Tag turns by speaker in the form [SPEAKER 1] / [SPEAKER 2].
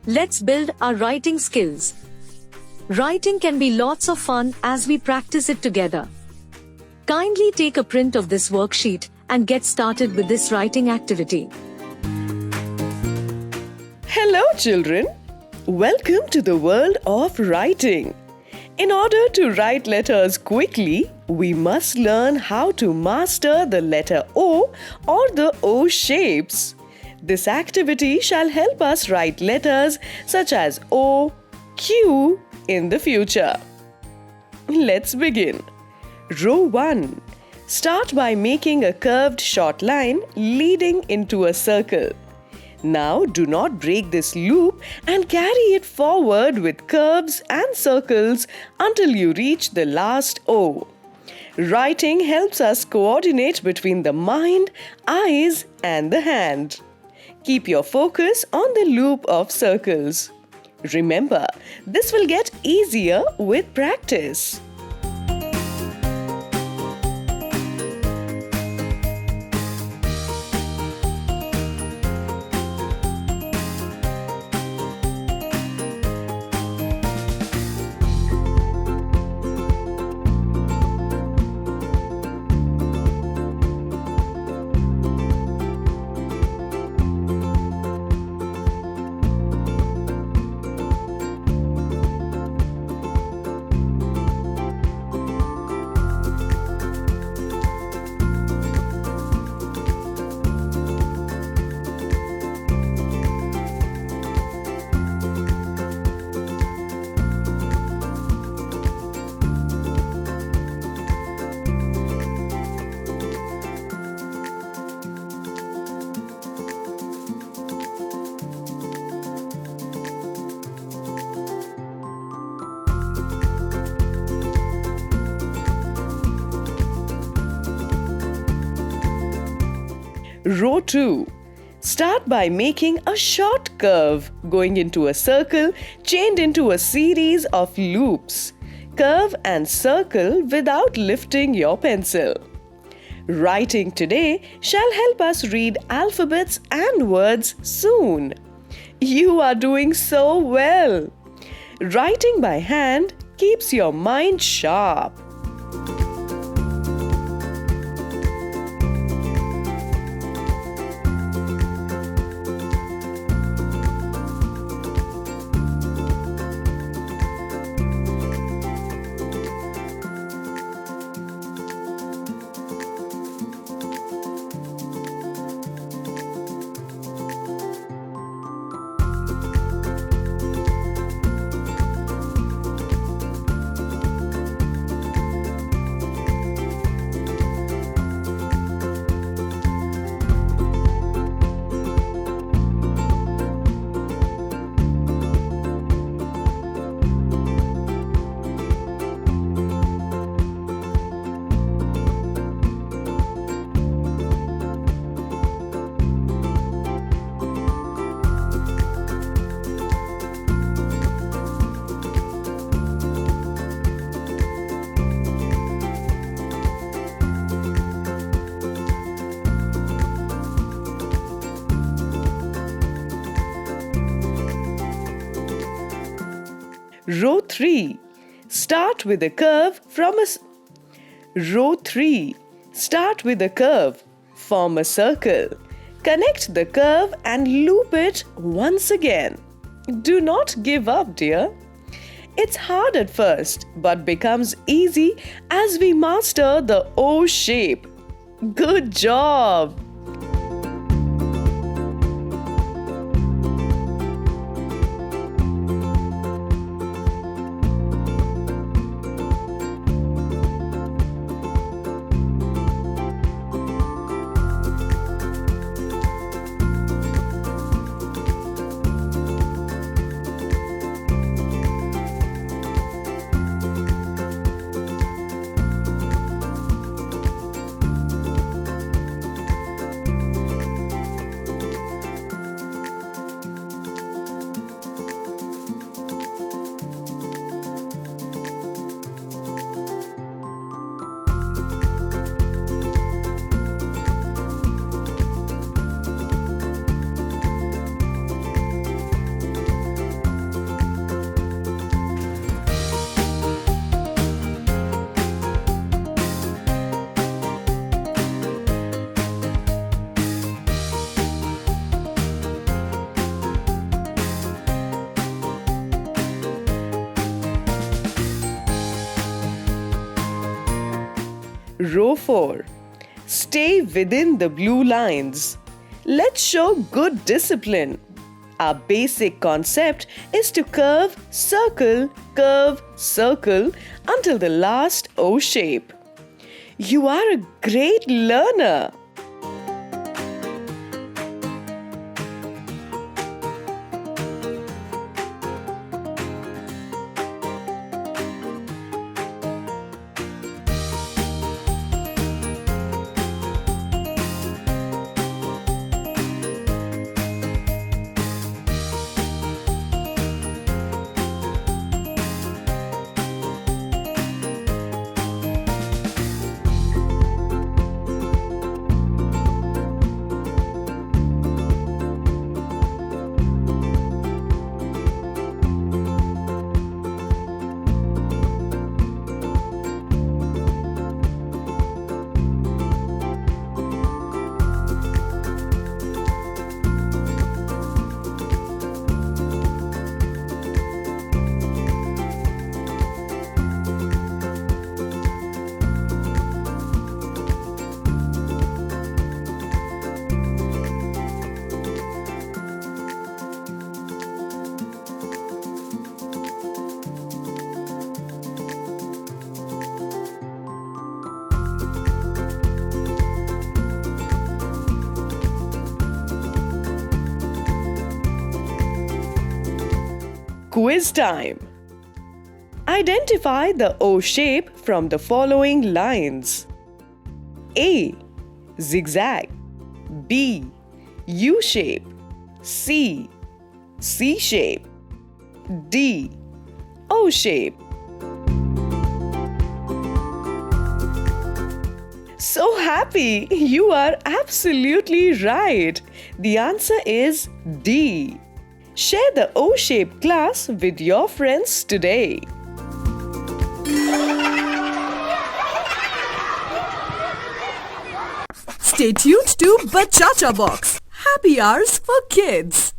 [SPEAKER 1] Let's build our writing skills. Writing can be lots of fun as we practice it together. Kindly take a print of this worksheet and get started with this writing activity.
[SPEAKER 2] Hello children, welcome to the world of writing. In order to write letters quickly, we must learn how to master the letter O or the O shapes. This activity shall help us write letters such as O, Q in the future. Let's begin. Row 1. Start by making a curved short line leading into a circle. Now do not break this loop and carry it forward with curves and circles until you reach the last O. Writing helps us coordinate between the mind, eyes and the hand. Keep your focus on the loop of circles. Remember, this will get easier with practice. Row 2. Start by making a short curve going into a circle chained into a series of loops. Curve and circle without lifting your pencil. Writing today shall help us read alphabets and words soon. You are doing so well. Writing by hand keeps your mind sharp. Row 3. Start with a curve from a Row 3. Start with a curve. Form a circle. Connect the curve and loop it once again. Do not give up, dear. It's hard at first, but becomes easy as we master the O shape. Good job! Row 4. Stay within the blue lines. Let's show good discipline. Our basic concept is to curve, circle until the last O shape. You are a great learner. Quiz time. Identify the O shape from the following lines. A. Zigzag. B. U shape. C. C shape. D. O shape. So happy! You are absolutely right. The answer is D. Share the O-shaped class with your friends today.
[SPEAKER 3] Stay tuned to Bachacha Box. Happy hours for kids.